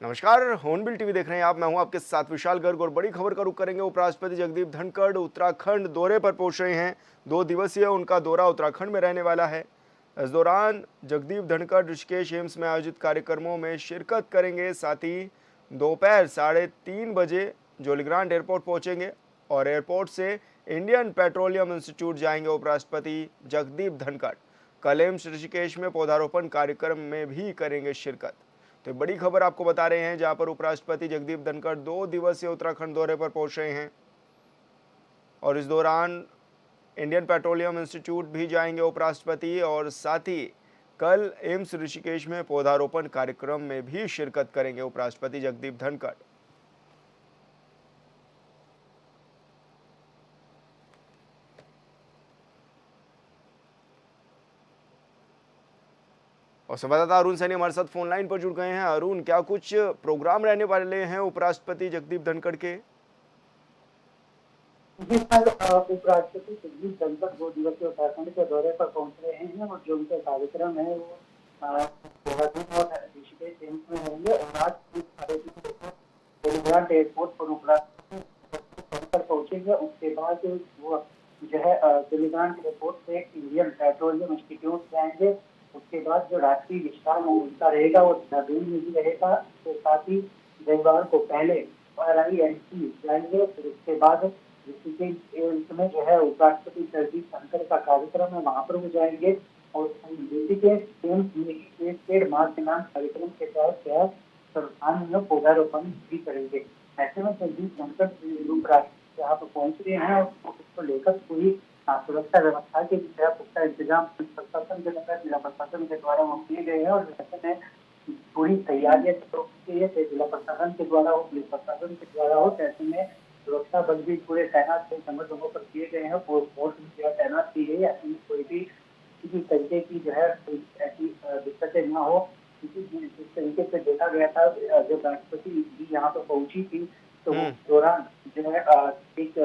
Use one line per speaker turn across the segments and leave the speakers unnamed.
नमस्कार, hornbill TV देख रहे हैं आप। मैं हूं आपके साथ विशाल गर्ग और बड़ी खबर का रुख करेंगे। उपराष्ट्रपति जगदीप धनखड़ उत्तराखंड दौरे पर पहुंच रहे हैं। 2 दिवसीय उनका दौरा उत्तराखंड में रहने वाला है। इस दौरान जगदीप धनखड़ ऋषिकेश एम्स में आयोजित कार्यक्रमों में शिरकत करेंगे। साथ ही दोपहर 3:30 बजे जौलीग्रांट एयरपोर्ट पहुंचेंगे और एयरपोर्ट से इंडियन पेट्रोलियम इंस्टीट्यूट जाएंगे। उपराष्ट्रपति जगदीप धनखड़ कल एम्स ऋषिकेश में पौधारोपण कार्यक्रम में भी करेंगे शिरकत। तो बड़ी खबर आपको बता रहे हैं, जहां पर उपराष्ट्रपति जगदीप धनखड़ 2 दिवसीय उत्तराखंड दौरे पर पहुंच रहे हैं और इस दौरान इंडियन पेट्रोलियम इंस्टीट्यूट भी जाएंगे उपराष्ट्रपति, और साथ ही कल एम्स ऋषिकेश में पौधारोपण कार्यक्रम में भी शिरकत करेंगे उपराष्ट्रपति जगदीप धनखड़। और संवाददाता अरुण सैनी हमारे साथ फोन लाइन पर जुड़ गए हैं। अरुण, क्या कुछ प्रोग्राम रहने वाले हैं उपराष्ट्रपति जगदीप धनखड़ के?
जी सर, उपराष्ट्रपति जगदीप धनखड़ 2 दिवसीय उत्तराखंड के दौरे पर पहुंच रहे हैं और जो उनका कार्यक्रम है वो देहरादून और ऋषिकेश एम्स में होंगे। और आज 3:30 जौलीग्रांट एयरपोर्ट पर उपराष्ट्रपति धनखड़ पहुंचेंगे। उसके बाद वो जो है जौलीग्रांट एयरपोर्ट से इंडियन पेट्रोलियम इंस्टीट्यूट जाएंगे। उसके बाद जो रात्रि विश्राम उनका रहेगा वो देहरादून में भी रहेगा। उसके साथ ही रविवार को पहले RIMC जाएंगे। फिर उसके बाद ऋषिकेश एम्स में जो है उपराष्ट्रपति जगदीप धनखड़ का कार्यक्रम है, वहां पर वो जाएंगे। और ऋषिकेश एम्स में एक पेड़ मां के नाम कार्यक्रम के तहत जो है संस्थान में पौधारोपण भी करेंगे। ऐसे में जगदीप धनखड़ उपराष्ट्रपति यहाँ पर पहुंच रहे हैं और उसको लेकर पूरी सुरक्षा व्यवस्था के भी पुख्ता इंतजाम प्रशासन के द्वारा, जिला प्रशासन के द्वारा वो किए गए हैं। और ऐसे में पूरी तैयारियां जिला प्रशासन के द्वारा हो, पुलिस प्रशासन के द्वारा हो। ऐसे में सुरक्षा बल भी पूरे तैनात जगह जगहों पर किए गए हैं, फोर्स भी तैनात की गई है। ऐसे में कोई भी किसी तरीके की जो है ऐसी दिक्कतें न हो। जिस तरीके से देखा गया था जब राष्ट्रपति भी यहाँ पर पहुंची थी तो उस दौरान जो है एक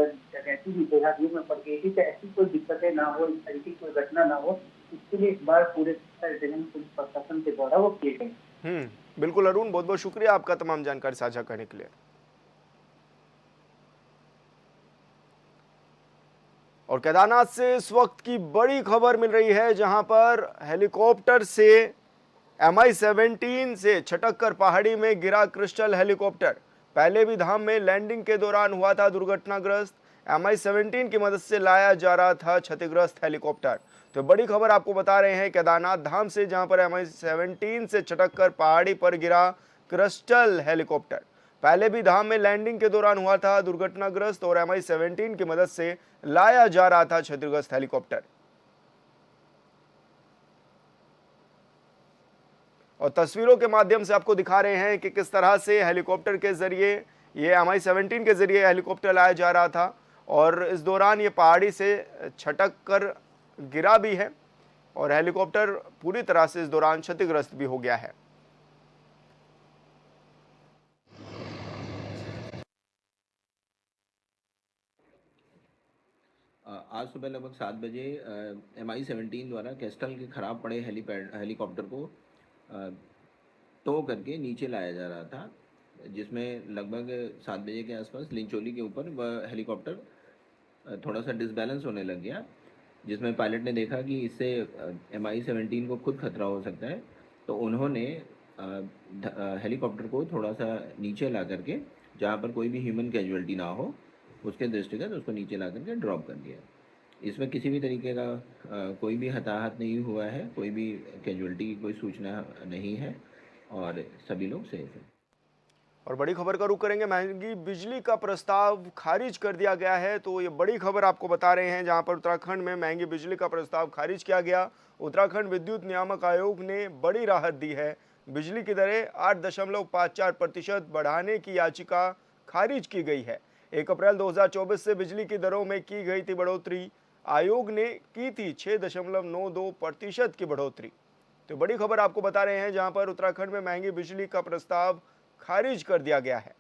ऐसी भी देहरादून में पड़ गई थी कि ऐसी कोई दिक्कतें ना हो, इस तरीके की कोई घटना ना हो। इसके लिए इस बार पूरे पुलिस प्रशासन के द्वारा वो किए गए।
बिल्कुल अरुण, बहुत बहुत शुक्रिया आपका तमाम जानकारी साझा करने के लिए। और केदारनाथ से इस वक्त की बड़ी खबर मिल रही है, जहां पर हेलीकॉप्टर से MI-17 से छटक कर पहाड़ी में गिरा क्रिस्टल हेलीकॉप्टर। पहले भी धाम में लैंडिंग के दौरान हुआ था दुर्घटनाग्रस्त। MI-17 की मदद से लाया जा रहा था क्षतिग्रस्त हेलीकॉप्टर। तो बड़ी खबर आपको बता रहे हैं केदारनाथ धाम से, जहां पर MI-17 से छटक कर पहाड़ी पर गिरा क्रिस्टल हेलीकॉप्टर। पहले भी धाम में लैंडिंग के दौरान हुआ था दुर्घटनाग्रस्त और MI-17 की मदद से लाया जा रहा था क्षतिग्रस्त हेलीकॉप्टर। और तस्वीरों के माध्यम से आपको दिखा रहे हैं कि किस तरह से हेलीकॉप्टर के जरिए, ये MI-17 के जरिए हेलीकॉप्टर लाया जा रहा था और इस दौरान ये पहाड़ी से छटक कर गिरा भी है और हेलीकॉप्टर पूरी तरह से इस दौरान क्षतिग्रस्त भी हो गया है।
आज सुबह लगभग 7 बजे MI-17 द्वारा कैस्टल के खराब पड़े हेलीकॉप्टर को टो करके नीचे लाया जा रहा था, जिसमें लगभग 7 बजे के आसपास लिंचोली के ऊपर वह हेलीकॉप्टर थोड़ा सा डिसबैलेंस होने लग गया, जिसमें पायलट ने देखा कि इससे MI-17 को खुद खतरा हो सकता है। तो उन्होंने हेलीकॉप्टर को थोड़ा सा नीचे ला करके, जहाँ पर कोई भी ह्यूमन कैजुअलिटी ना हो उसके दृष्टिगत उसको नीचे ला करके ड्रॉप कर दिया। इसमें किसी भी तरीके का कोई भी हताहत नहीं हुआ है, कोई भी कैजुअलिटी की कोई सूचना नहीं है और सभी लोग सेफ हैं।
और बड़ी खबर का रुख करेंगे, महंगी बिजली का प्रस्ताव खारिज कर दिया गया है। तो ये बड़ी खबर आपको बता रहे हैं, जहां पर उत्तराखंड में महंगी बिजली का प्रस्ताव खारिज किया गया। उत्तराखंड विद्युत नियामक आयोग ने बड़ी राहत दी है। बिजली की दरें 8.54% बढ़ाने की याचिका खारिज की गई है। 1 अप्रैल 2024 से बिजली की दरों में की गई थी बढ़ोतरी। आयोग ने की थी 6.92% की बढ़ोतरी। तो बड़ी खबर आपको बता रहे हैं, जहां पर उत्तराखंड में महंगी बिजली का प्रस्ताव खारिज कर दिया गया है।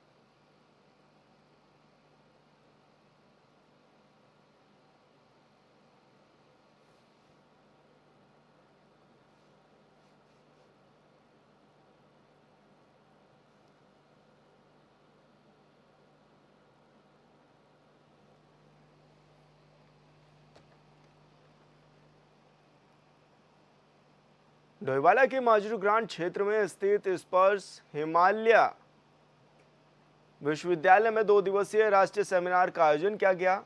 डोईवाला के माजरू ग्रांट क्षेत्र में स्थित स्पर्श हिमालय विश्वविद्यालय में 2 दिवसीय राष्ट्रीय सेमिनार का आयोजन किया गया,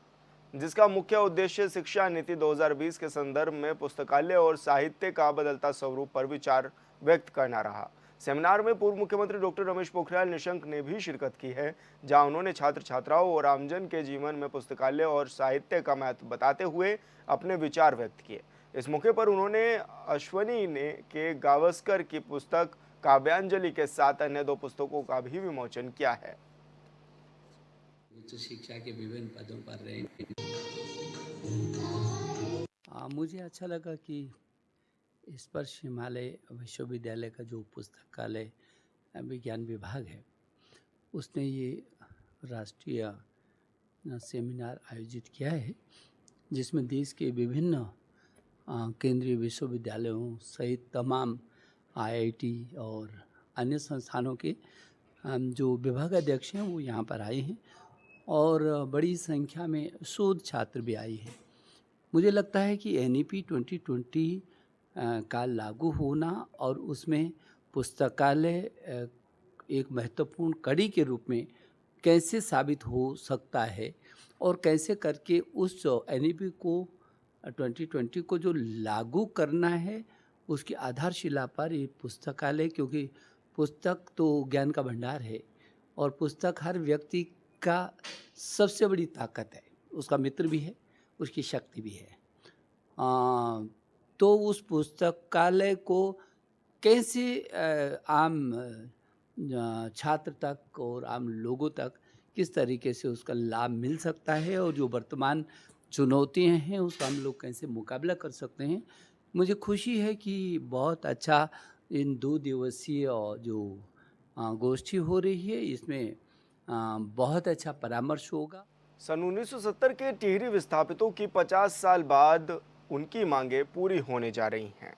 जिसका मुख्य उद्देश्य शिक्षा नीति 2020 के संदर्भ में पुस्तकालय और साहित्य का बदलता स्वरूप पर विचार व्यक्त करना रहा। सेमिनार में पूर्व मुख्यमंत्री डॉक्टर रमेश पोखरियाल निशंक ने भी शिरकत की है, जहां उन्होंने छात्र छात्राओं और आमजन के जीवन में पुस्तकालय और साहित्य का महत्व बताते हुए अपने विचार व्यक्त किए। इस मौके पर उन्होंने अश्वनी ने के गावस्कर की पुस्तक काव्यांजलि के साथ अन्य 2 पुस्तकों का भी विमोचन किया है।
उच्च शिक्षा के विभिन्न पदों पर रहे। मुझे अच्छा लगा कि स्पर्श हिमालय विश्वविद्यालय का जो पुस्तकालय विज्ञान विभाग है, उसने ये राष्ट्रीय सेमिनार आयोजित किया है, जिसमें देश के विभिन्न केंद्रीय विश्वविद्यालयों सहित तमाम आईआईटी और अन्य संस्थानों के जो विभागाध्यक्ष हैं वो यहाँ पर आए हैं और बड़ी संख्या में शोध छात्र भी आए हैं। मुझे लगता है कि एनईपी 2020 का लागू होना और उसमें पुस्तकालय एक महत्वपूर्ण कड़ी के रूप में कैसे साबित हो सकता है और कैसे करके उस एनईपी को 2020 को जो लागू करना है उसकी आधारशिला पर ये पुस्तकालय, क्योंकि पुस्तक तो ज्ञान का भंडार है और पुस्तक हर व्यक्ति का सबसे बड़ी ताकत है, उसका मित्र भी है, उसकी शक्ति भी है। तो उस पुस्तकालय को कैसे आम छात्र तक और आम लोगों तक किस तरीके से उसका लाभ मिल सकता है और जो वर्तमान चुनौतियां हैं उसका हम लोग कैसे मुकाबला कर सकते हैं। मुझे खुशी है कि बहुत अच्छा इन 2 दिवसीय जो गोष्ठी हो रही है, इसमें बहुत अच्छा परामर्श होगा।
सन 1970 के टिहरी विस्थापितों की 50 साल बाद उनकी मांगें पूरी होने जा रही हैं।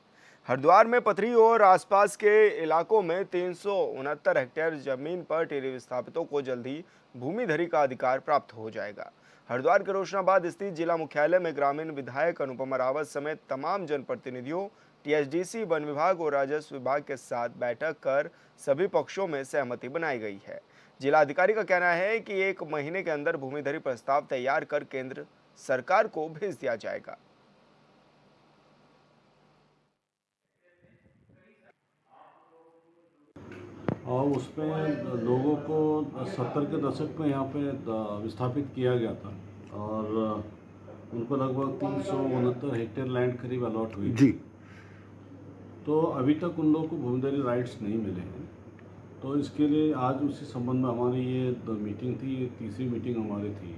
हरिद्वार में पथरी और आसपास के इलाकों में 369 हेक्टेयर जमीन पर टिहरी विस्थापितों को जल्द ही भूमिधरी का अधिकार प्राप्त हो जाएगा। हरिद्वार के रोशनाबाद स्थित जिला मुख्यालय में ग्रामीण विधायक अनुपमा रावत समेत तमाम जनप्रतिनिधियों, टीएचडीसी, वन विभाग और राजस्व विभाग के साथ बैठक कर सभी पक्षों में सहमति बनाई गई है। जिलाधिकारी का कहना है कि 1 महीने के अंदर भूमिधरी प्रस्ताव तैयार कर केंद्र सरकार को भेज दिया जाएगा।
और उसमें लोगों को 70 के दशक में यहाँ पे विस्थापित किया गया था और उनको लगभग 369 हेक्टेयर लैंड करीब अलॉट हुई जी। तो अभी तक उन लोगों को भूमिधरी राइट्स नहीं मिले हैं। तो इसके लिए आज उसी संबंध में हमारी ये मीटिंग थी, ये तीसरी मीटिंग हमारी थी।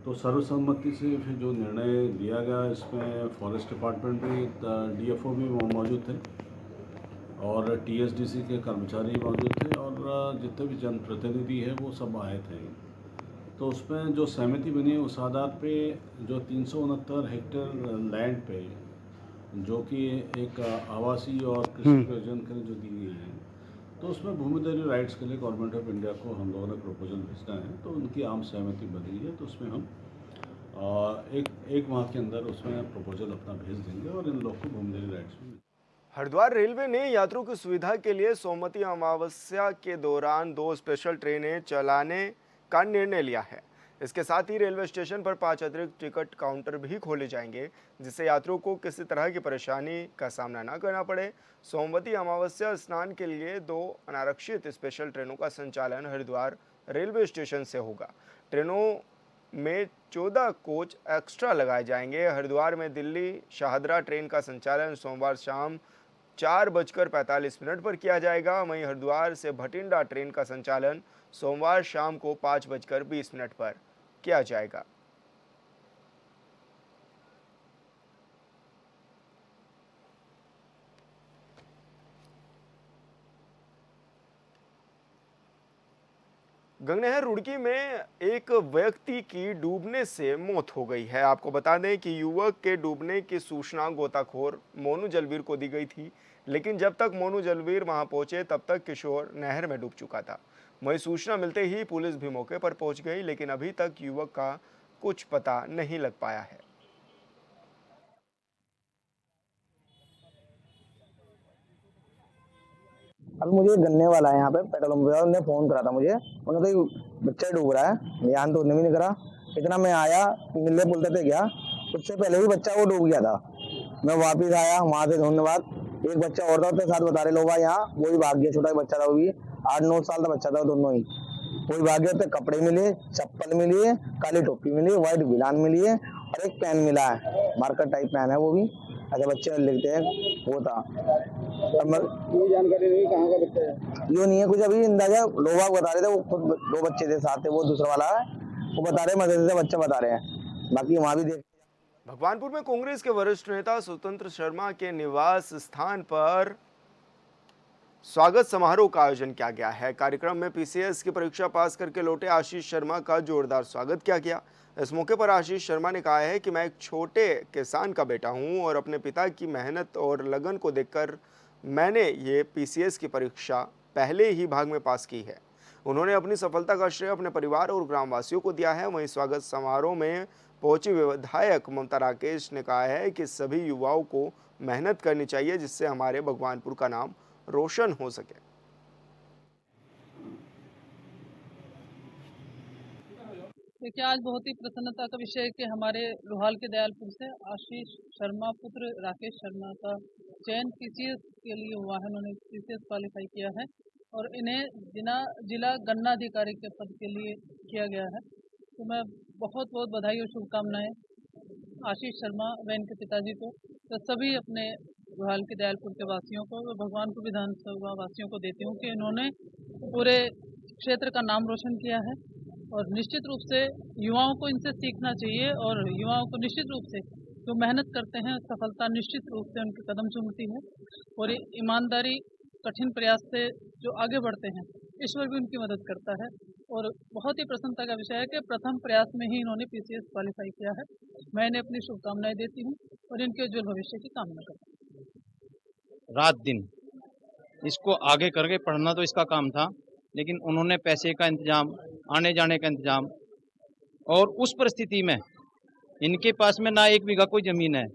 तो सर्वसम्मति से फिर जो निर्णय लिया गया, इसमें फॉरेस्ट डिपार्टमेंट भी, डीएफओ भी मौजूद थे और टीएचडीसी के कर्मचारी मौजूद थे और जितने भी जनप्रतिनिधि हैं वो सब आए थे। तो उसमें जो सहमति बनी उस आधार पे जो 369 हेक्टेयर लैंड पे जो कि एक आवासीय और कृषि प्रयोजन के लिए जो दी गई है, तो उसमें भूमिधरी राइट्स के लिए गवर्नमेंट ऑफ इंडिया को हम लोगों ने प्रपोजल भेजना है। तो उनकी आम सहमति बनी है, तो उसमें हम एक माह के अंदर उसमें प्रपोजल अपना भेज देंगे और इन लोग को भूमिधरी राइट्स भी।
हरिद्वार रेलवे ने यात्रियों की सुविधा के लिए सोमवती अमावस्या के दौरान 2 स्पेशल ट्रेनें चलाने का निर्णय लिया है। इसके साथ ही रेलवे स्टेशन पर 5 अतिरिक्त टिकट काउंटर भी खोले जाएंगे, जिससे यात्रियों को किसी तरह की परेशानी का सामना न करना पड़े। सोमवती अमावस्या स्नान के लिए 2 अनारक्षित स्पेशल ट्रेनों का संचालन हरिद्वार रेलवे स्टेशन से होगा। ट्रेनों में 14 कोच एक्स्ट्रा लगाए जाएंगे। हरिद्वार में दिल्ली शाहदरा ट्रेन का संचालन सोमवार शाम 4:45 पर किया जाएगा। वहीं हरिद्वार से भटिंडा ट्रेन का संचालन सोमवार शाम को 5:20 पर किया जाएगा। गंगनहर रुड़की में एक व्यक्ति की डूबने से मौत हो गई है। आपको बता दें कि युवक के डूबने की सूचना गोताखोर मोनू जलवीर को दी गई थी, लेकिन जब तक मोनू जलवीर वहां पहुंचे तब तक किशोर नहर में डूब चुका था। वहीं सूचना मिलते ही पुलिस भी मौके पर पहुंच गई, लेकिन अभी तक युवक का कुछ पता नहीं लग पाया है।
अभी मुझे गन्ने वाला है यहाँ पे पेट्रोल पंप पे, उन्होंने फ़ोन करा था मुझे, उन्होंने तो बच्चा डूब रहा है, ध्यान तो उन्होंने भी नहीं करा। इतना मैं आया, नीले पुल तक गया, उससे पहले ही बच्चा वो डूब गया था। मैं वापस आया वहाँ से ढूंढने बाद, एक बच्चा और था उसके साथ बता रहे लोग यहाँ, वो भी भाग गया, छोटा बच्चा था, वो भी 8-9 साल का बच्चा था, दोनों ही वो भी भाग गया। उसके कपड़े मिले, चप्पल मिली है, काली टोपी मिली है, व्हाइट बिलान मिली है और एक पेन मिला है, मार्कर टाइप पेन है, वो भी ऐसे बच्चे लिखते हैं, वो था। ये जानकारी नहीं कहाँ का बच्चा है, यो नहीं है कुछ अभी अंदाजा। लोग बता रहे थे, वो खुद 2 बच्चे थे साथ में, वो दूसरा वाला है, वो बता रहे मदद से बच्चा बता रहे हैं, बाकी वहाँ भी देख।
भगवानपुर में कांग्रेस के वरिष्ठ नेता स्वतंत्र शर्मा के निवास स्थान पर स्वागत समारोह का आयोजन किया गया है। कार्यक्रम में पीसीएस की परीक्षा पास करके लौटे आशीष शर्मा का जोरदार स्वागत किया गया। इस मौके पर आशीष शर्मा ने कहा है कि मैं एक छोटे किसान का बेटा हूं और अपने पिता की मेहनत और लगन को देखकर मैंने ये पीसीएस की परीक्षा पहले ही भाग में पास की है। उन्होंने अपनी सफलता का श्रेय अपने परिवार और ग्रामवासियों को दिया है। वहीं स्वागत समारोह में पहुंची विधायक ममता राकेश ने कहा है कि सभी युवाओं को मेहनत करनी चाहिए, जिससे हमारे भगवानपुर का नाम रोशन हो सके।
देखिए, आज बहुत ही प्रसन्नता का विषय है कि हमारे लोहाल के दयालपुर से आशीष शर्मा पुत्र राकेश शर्मा का चयन पीसीएस के लिए हुआ है। उन्होंने पीसीएस क्वालिफाई किया है और इन्हें जिला गन्ना अधिकारी के पद के लिए किया गया है। तो मैं बहुत बहुत बधाई और शुभकामनाएं आशीष शर्मा व इनके पिताजी को, तो सभी अपने लोहाल के दयालपुर के वासियों को, भगवानपुर विधानसभा वासियों को देती हूँ कि इन्होंने पूरे क्षेत्र का नाम रोशन किया है। और निश्चित रूप से युवाओं को इनसे सीखना चाहिए और युवाओं को निश्चित रूप से जो मेहनत करते हैं सफलता निश्चित रूप से उनके कदम चूमती है और ईमानदारी कठिन प्रयास से जो आगे बढ़ते हैं ईश्वर भी उनकी मदद करता है। और बहुत ही प्रसन्नता का विषय है कि प्रथम प्रयास में ही इन्होंने पीसीएस क्वालिफाई किया है। मैं इन्हें अपनी शुभकामनाएं देती हूँ और इनके उज्जवल भविष्य की कामना करती हूँ।
रात दिन इसको आगे करके पढ़ना तो इसका काम था, लेकिन उन्होंने पैसे का इंतजाम, आने जाने का इंतजाम, और उस परिस्थिति में इनके पास में ना 1 बीघा कोई जमीन है,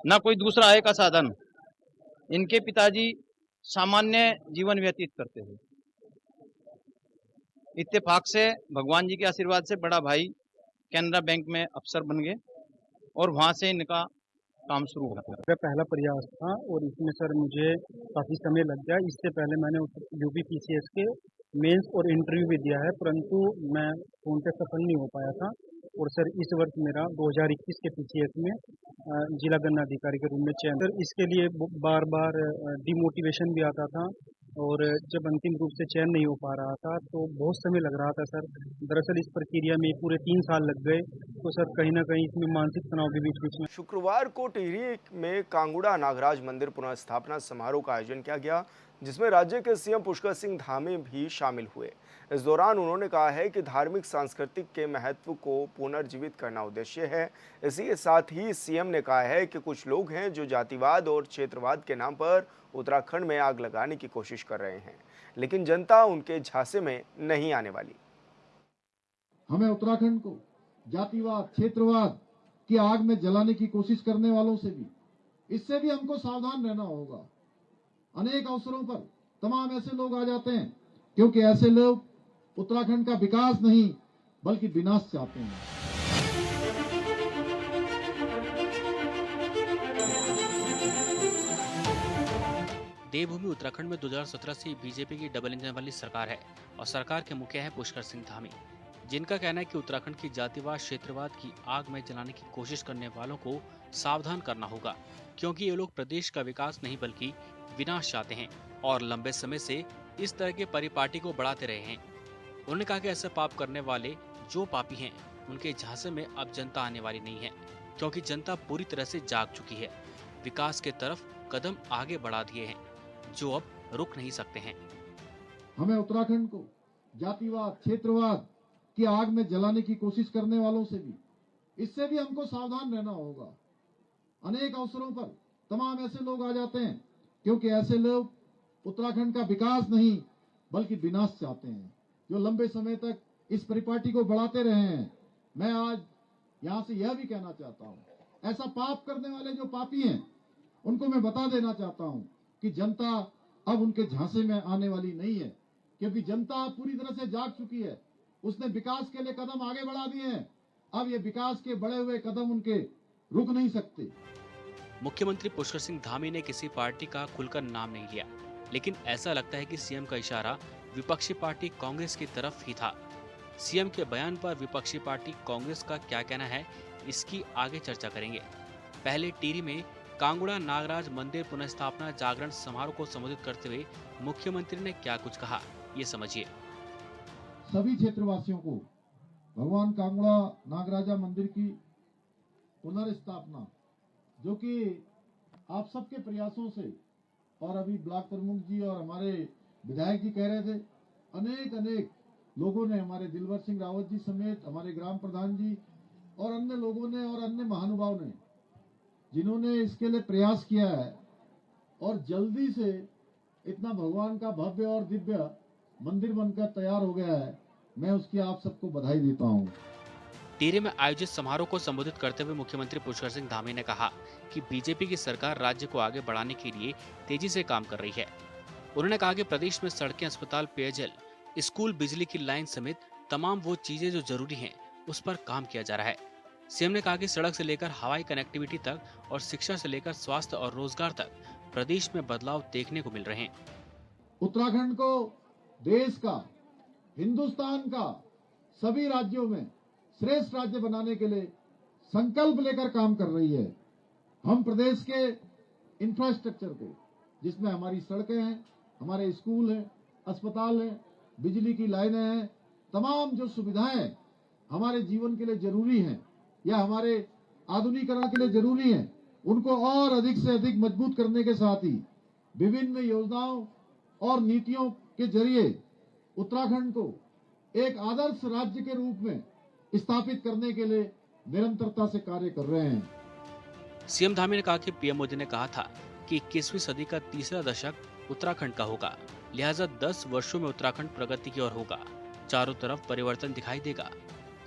ना कोई दूसरा आय का साधन। इनके पिताजी सामान्य जीवन व्यतीत करते थे। इत्तेफाक से भगवान जी के आशीर्वाद से बड़ा भाई कैनरा बैंक में अफसर बन गए और वहाँ से इनका काम शुरू हुआ।
मेरा पहला प्रयास था और इसमें सर मुझे काफ़ी समय लग गया। इससे पहले मैंने यूपी पीसीएस के मेंस और इंटरव्यू भी दिया है, परंतु मैं उन पे सफल नहीं हो पाया था। और सर इस वर्ष मेरा 2021 के पीसीएस में जिला गन्ना अधिकारी के रूप में चयन। सर इसके लिए बार बार डिमोटिवेशन भी आता था और जब अंतिम रूप से चयन नहीं हो पा रहा था तो बहुत समय लग रहा था सर। दरअसल इस प्रक्रिया में पूरे 3 साल लग गए, तो सर कहीं ना कहीं इसमें मानसिक तनाव भी बीच बीच में।
शुक्रवार को टिहरी में कांगुड़ा नागराज मंदिर पुनर्स्थापना समारोह का आयोजन किया गया, जिसमें राज्य के सीएम पुष्कर सिंह धामी भी शामिल हुए। इस दौरान उन्होंने कहा है कि धार्मिक सांस्कृतिक के महत्व को पुनर्जीवित करना उद्देश्य है। इसी के साथ ही सीएम ने कहा है कि कुछ लोग हैं जो जातिवाद और क्षेत्रवाद के नाम पर उत्तराखंड में आग लगाने की कोशिश कर रहे हैं, लेकिन जनता उनके झांसे में नहीं आने वाली।
हमें उत्तराखंड को जातिवाद, क्षेत्रवाद की आग में जलाने की कोशिश करने वालों से भी, इससे भी हमको सावधान रहना होगा। अनेक अवसरों पर तमाम ऐसे लोग आ जाते हैं, क्योंकि ऐसे लोग उत्तराखंड का विकास नहीं बल्कि विनाश चाहते हैं।
देवभूमि उत्तराखंड में 2017 से बीजेपी की डबल इंजन वाली सरकार है और सरकार के मुखिया है पुष्कर सिंह धामी, जिनका कहना है कि उत्तराखंड की जातिवाद, क्षेत्रवाद की आग में जलाने की कोशिश करने वालों को सावधान करना होगा, क्योंकि ये लोग प्रदेश का विकास नहीं बल्कि विनाश चाहते हैं और लंबे समय से इस तरह के परिपाटी को बढ़ाते रहे हैं। उन्होंने कहा कि ऐसे पाप करने वाले जो पापी हैं, उनके झांसे में अब जनता आने वाली नहीं है, क्योंकि जनता पूरी तरह से जाग चुकी है। विकास के तरफ कदम आगे बढ़ा दिए हैं जो अब रुक नहीं सकते हैं।
हमें उत्तराखंड को जातिवाद, क्षेत्रवाद की आग में जलाने की कोशिश करने वालों से भी, इससे भी हमको सावधान रहना होगा। अनेक अवसरों पर तमाम ऐसे लोग आ जाते हैं, क्योंकि ऐसे लोग उत्तराखंड का विकास नहीं बल्कि विनाश चाहते हैं, जो लंबे समय तक इस परिपाटी को बढ़ाते रहे हैं। मैं आज यहां से यह भी कहना चाहता हूं, ऐसा पाप करने वाले जो पापी हैं, उनको मैं बता देना चाहता हूं कि जनता अब उनके झांसे में आने वाली नहीं है, क्योंकि जनता पूरी तरह से जाग चुकी है। उसने विकास के लिए कदम आगे बढ़ा दिए हैं। अब ये विकास के बढ़े हुए कदम उनके रुक नहीं सकते।
मुख्यमंत्री पुष्कर सिंह धामी ने किसी पार्टी का खुलकर नाम नहीं लिया, लेकिन ऐसा लगता है कि सीएम का इशारा विपक्षी पार्टी कांग्रेस की तरफ ही था। सीएम के बयान पर विपक्षी पार्टी कांग्रेस का क्या कहना है, इसकी आगे चर्चा करेंगे। पहले टिहरी में कांगड़ा नागराज मंदिर पुनर्स्थापना जागरण समारोह को संबोधित करते हुए मुख्यमंत्री ने क्या कुछ कहा, ये समझिए।
सभी क्षेत्रवासियों को भगवान कांगड़ा नागराजा मंदिर की पुनर्स्थापना, जो कि आप सबके प्रयासों से, और अभी ब्लॉक प्रमुख जी और हमारे विधायक जी कह रहे थे, अनेक लोगों ने, हमारे दिलवर सिंह रावत जी समेत हमारे ग्राम प्रधान जी और अन्य लोगों ने और अन्य महानुभाव ने, जिन्होंने इसके लिए प्रयास किया है, और जल्दी से इतना भगवान का भव्य और दिव्य मंदिर बनकर तैयार हो गया है। मैं उसकी आप सबको बधाई देता हूँ।
टिहरी में आयोजित समारोह को संबोधित करते हुए मुख्यमंत्री पुष्कर सिंह धामी ने कहा कि बीजेपी की सरकार राज्य को आगे बढ़ाने के लिए तेजी से काम कर रही है। उन्होंने कहा कि प्रदेश में सड़कें, अस्पताल, पेयजल, स्कूल, बिजली की लाइन समेत तमाम वो चीजें जो जरूरी हैं, उस पर काम किया जा रहा है। सीएम ने कहा कि सड़क से लेकर हवाई कनेक्टिविटी तक और शिक्षा से लेकर स्वास्थ्य और रोजगार तक प्रदेश में बदलाव देखने को मिल रहे हैं।
उत्तराखंड को देश का, हिंदुस्तान का सभी राज्यों में श्रेष्ठ राज्य बनाने के लिए संकल्प लेकर काम कर रही है। हम प्रदेश के इंफ्रास्ट्रक्चर को, जिसमें हमारी सड़कें हैं, हमारे स्कूल हैं, अस्पताल हैं, बिजली की लाइनें हैं, तमाम जो सुविधाएं हमारे जीवन के लिए जरूरी हैं या हमारे आधुनिकीकरण के लिए जरूरी हैं, उनको और अधिक से अधिक मजबूत करने के साथ ही विभिन्न योजनाओं और नीतियों के जरिए उत्तराखंड को एक आदर्श राज्य के रूप में स्थापित करने के लिए निरंतरता से कार्य कर रहे हैं।
सीएम धामी ने कहा कि पीएम मोदी ने कहा था कि 21वीं सदी का तीसरा दशक उत्तराखंड का होगा, लिहाजा 10 वर्षों में उत्तराखंड प्रगति की ओर होगा, चारों तरफ परिवर्तन दिखाई देगा।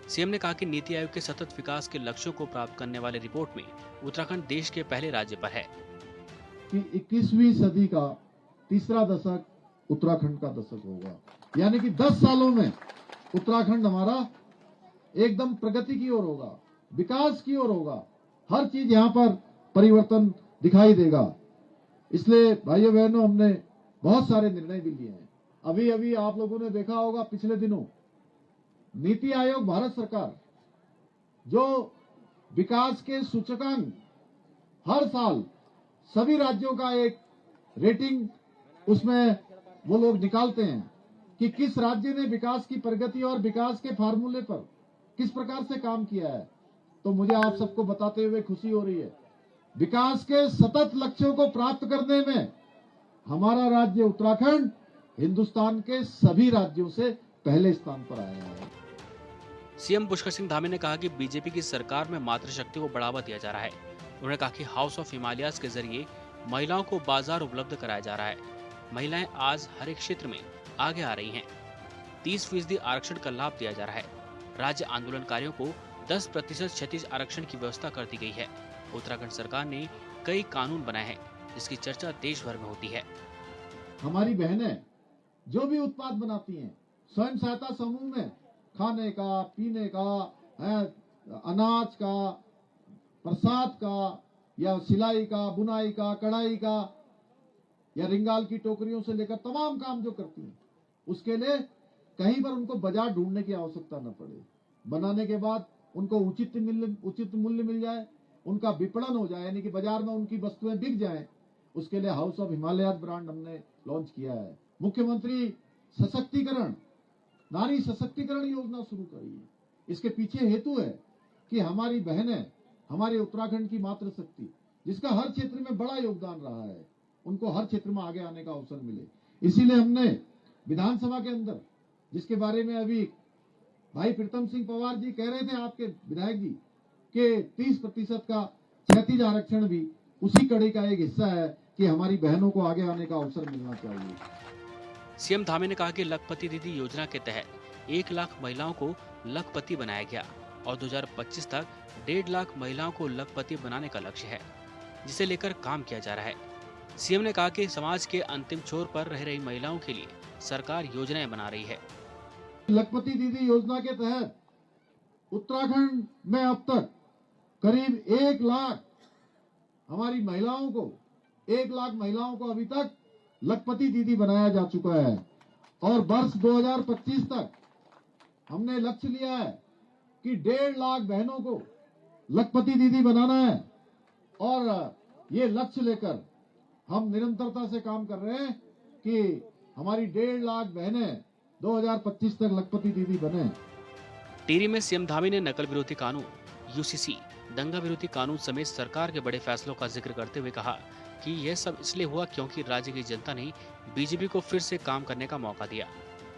सीएम ने कहा कि नीति आयोग के सतत विकास के लक्ष्यों को प्राप्त करने वाले रिपोर्ट में उत्तराखंड देश के पहले राज्य पर है।
कि 21वीं सदी का तीसरा दशक उत्तराखंड का दशक होगा, यानी कि 10 सालों में उत्तराखंड हमारा एकदम प्रगति की ओर होगा, विकास की ओर होगा, हर चीज यहाँ पर परिवर्तन दिखाई देगा। इसलिए भाइयों बहनों, हमने बहुत सारे निर्णय भी लिए हैं। अभी आप लोगों ने देखा होगा, पिछले दिनों नीति आयोग भारत सरकार जो विकास के सूचकांक हर साल सभी राज्यों का एक रेटिंग उसमें वो लोग निकालते हैं कि किस राज्य ने विकास की प्रगति और विकास के फार्मूले पर किस प्रकार से काम किया है। तो मुझे आप सबको बताते हुए खुशी हो रही है, विकास के सतत लक्ष्यों को प्राप्त करने में हमारा राज्य उत्तराखंड हिंदुस्तान के सभी राज्यों से पहले स्थान पर आया है।
सीएम पुष्कर सिंह धामी ने कहा कि बीजेपी की सरकार में मातृशक्ति को बढ़ावा दिया जा रहा है। उन्होंने कहा कि हाउस ऑफ हिमालयाज के जरिए महिलाओं को बाजार उपलब्ध कराया जा रहा है। महिलाएं आज हर एक क्षेत्र में आगे आ रही हैं। 30% आरक्षण का लाभ दिया जा रहा है। राज्य आंदोलनकारियों को 10% क्षतिज आरक्षण की व्यवस्था कर दी गई है। उत्तराखंड सरकार ने कई कानून बनाए हैं, जिसकी चर्चा देश भर में होती है।
हमारी बहनें जो भी उत्पाद बनाती हैं, स्वयं सहायता समूह में खाने का, पीने का, अनाज का, प्रसाद का, या सिलाई का, बुनाई का, कढ़ाई का, या रिंगाल की टोकरियों से लेकर तमाम काम जो करती हैं, उसके लिए कहीं पर उनको बाजार ढूंढने की आवश्यकता न पड़े। बनाने के बाद उनको उचित मूल्य मिल जाए, उनका विपणन हो जाए, यानी कि बाजार में उनकी वस्तुएं बिक जाएं। उसके लिए हाउस ऑफ हिमालयाज ब्रांड हमने लॉन्च किया है। मुख्यमंत्री सशक्तिकरण, नारी सशक्तिकरण योजना शुरू करी है। इसके पीछे हेतु है कि हमारी बहनें, हमारे उत्तराखंड की मातृशक्ति, जिसका हर क्षेत्र में बड़ा योगदान रहा है, उनको हर क्षेत्र में आगे आने का अवसर मिले। इसीलिए हमने विधानसभा के अंदर, जिसके बारे में अभी भाई प्रीतम सिंह पवार जी कह रहे थे, आपके विधायक जी, के 30% का क्षैतिज आरक्षण भी उसी कड़ी का एक हिस्सा है कि हमारी बहनों को आगे आने का अवसर मिलना चाहिए।
सीएम धामी ने कहा कि लखपति दीदी योजना के तहत 1 लाख महिलाओं को लखपति बनाया गया और 2025 तक 1.5 लाख महिलाओं को लखपति बनाने का लक्ष्य है, जिसे लेकर काम किया जा रहा है। सीएम ने कहा कि समाज के अंतिम छोर पर रह रही महिलाओं के लिए सरकार योजनाएं बना रही है।
लखपति दीदी योजना के तहत उत्तराखंड में अब तक करीब 1 लाख हमारी महिलाओं को 1 लाख महिलाओं को अभी तक लखपति दीदी बनाया जा चुका है और वर्ष 2025 तक हमने लक्ष्य लिया है कि 1.5 लाख बहनों को लखपति दीदी बनाना है और ये लक्ष्य लेकर हम निरंतरता से काम कर रहे हैं कि हमारी 1.5 लाख बहनें 2025 तक लखपति दीदी बने।
टिहरी में सीएम धामी ने नकल विरोधी कानून, यूसीसी, दंगा विरोधी कानून समेत सरकार के बड़े फैसलों का जिक्र करते हुए कहा कि यह सब इसलिए हुआ क्योंकि राज्य की जनता ने बीजेपी को फिर से काम करने का मौका दिया।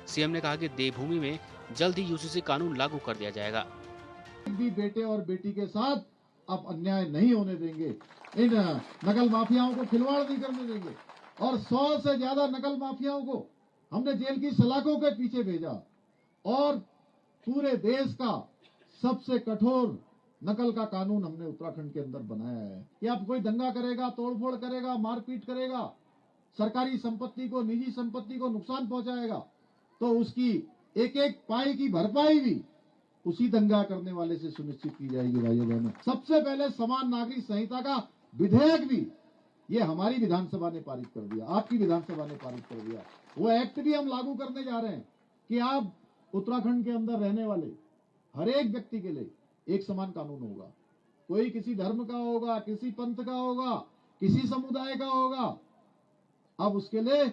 सीएम ने कहा कि देवभूमि में जल्द ही यूसीसी कानून लागू कर दिया जाएगा।
भी बेटे और बेटी के साथ अब अन्याय नहीं होने देंगे, इन नकल माफियाओं को खिलवाड़ नहीं करने देंगे और 100 से ज्यादा नकल माफियाओं को हमने जेल की सलाखों के पीछे भेजा और पूरे देश का सबसे कठोर नकल का कानून हमने उत्तराखंड के अंदर बनाया है कि अब कोई दंगा करेगा, तोड़फोड़ करेगा, मारपीट करेगा, सरकारी संपत्ति को, निजी संपत्ति को नुकसान पहुंचाएगा तो उसकी एक एक पाई की भरपाई भी उसी दंगा करने वाले से सुनिश्चित की जाएगी। भाइयों बहनों, सबसे पहले समान नागरिक संहिता का विधेयक भी ये हमारी विधानसभा ने पारित कर दिया, आपकी विधानसभा ने पारित कर दिया। वो एक्ट भी हम लागू करने जा रहे हैं कि आप उत्तराखंड के अंदर रहने वाले हर एक व्यक्ति के लिए एक समान कानून होगा। कोई किसी धर्म का होगा, किसी पंथ का होगा, किसी समुदाय का होगा, अब उसके लिए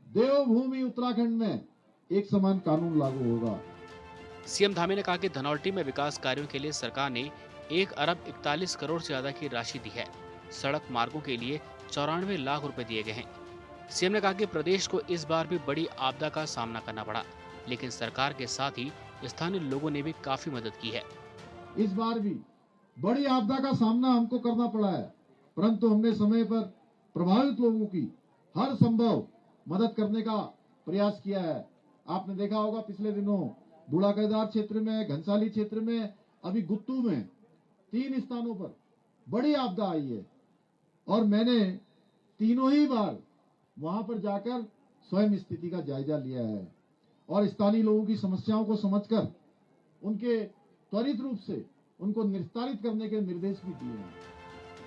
देवभूमि उत्तराखंड में एक समान कानून लागू होगा।
सीएम धामी ने कहा कि धनौल्टी में विकास कार्यों के लिए सरकार ने 1 अरब 41 करोड़ से ज्यादा की राशि दी है। सड़क मार्गों के लिए 94 लाख रुपए दिए गए हैं। सीएम ने कहा कि प्रदेश को इस बार भी बड़ी आपदा का सामना करना पड़ा, लेकिन सरकार के साथ ही स्थानीय लोगों ने भी काफी मदद की है।
इस बार भी बड़ी आपदा का सामना हमको करना पड़ा है, परंतु हमने समय पर प्रभावित लोगों की हर संभव मदद करने का प्रयास किया है। आपने देखा होगा पिछले दिनों बूढ़ा केदार क्षेत्र में, घनसाली क्षेत्र में, अभी गुत्तू में 3 स्थानों पर बड़ी आपदा आई है और मैंने तीनों ही बार वहां पर जाकर स्वयं स्थिति का जायजा लिया है और स्थानीय लोगों की समस्याओं को समझकर उनके त्वरित रूप से उनको निस्तारित करने के निर्देश भी दिए हैं।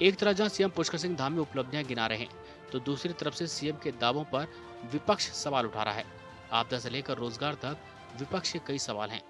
एक तरफ जहां सीएम पुष्कर सिंह धामी उपलब्धियां गिना रहे हैं, तो दूसरी तरफ से सीएम के दावों पर विपक्ष सवाल उठा रहा है। आपदा से लेकर रोजगार तक विपक्ष के कई सवाल हैं।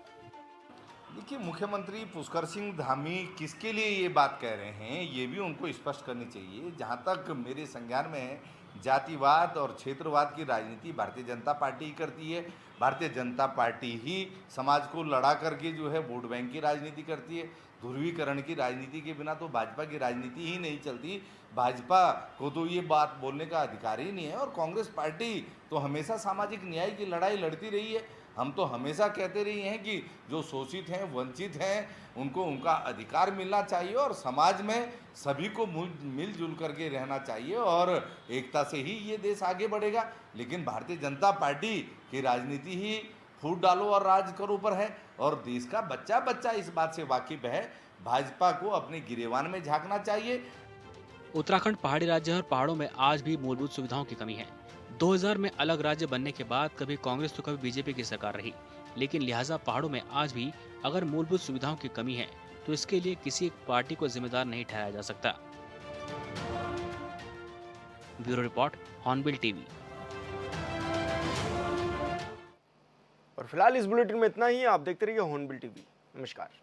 देखिए, मुख्यमंत्री पुष्कर सिंह धामी किसके लिए ये बात कह रहे हैं, ये भी उनको स्पष्ट करनी चाहिए। जहाँ तक मेरे संज्ञान में है, जातिवाद और क्षेत्रवाद की राजनीति भारतीय जनता पार्टी ही करती है। भारतीय जनता पार्टी ही समाज को लड़ा करके जो है वोट बैंक की राजनीति करती है। ध्रुवीकरण की राजनीति के बिना तो भाजपा की राजनीति ही नहीं चलती। भाजपा को तो ये बात बोलने का अधिकार ही नहीं है और कांग्रेस पार्टी तो हमेशा सामाजिक न्याय की लड़ाई लड़ती रही है। हम तो हमेशा कहते रहे हैं कि जो शोषित हैं, वंचित हैं, उनको उनका अधिकार मिलना चाहिए और समाज में सभी को मिलजुल करके रहना चाहिए और एकता से ही ये देश आगे बढ़ेगा। लेकिन भारतीय जनता पार्टी की राजनीति ही फूट डालो और राज करो पर है और देश का बच्चा बच्चा इस बात से वाकिफ है। भाजपा को अपने गिरेबान में झांकना चाहिए।
उत्तराखंड पहाड़ी राज्य है और पहाड़ों में आज भी मूलभूत सुविधाओं की कमी है। 2000 में अलग राज्य बनने के बाद कभी कांग्रेस तो कभी बीजेपी की सरकार रही, लेकिन लिहाजा पहाड़ों में आज भी अगर मूलभूत सुविधाओं की कमी है तो इसके लिए किसी एक पार्टी को जिम्मेदार नहीं ठहराया जा सकता। Bureau report, hornbill TV.
और फिलहाल इस बुलेटिन में इतना ही। आप देखते रहिए हॉर्नबिल टीवी। नमस्कार।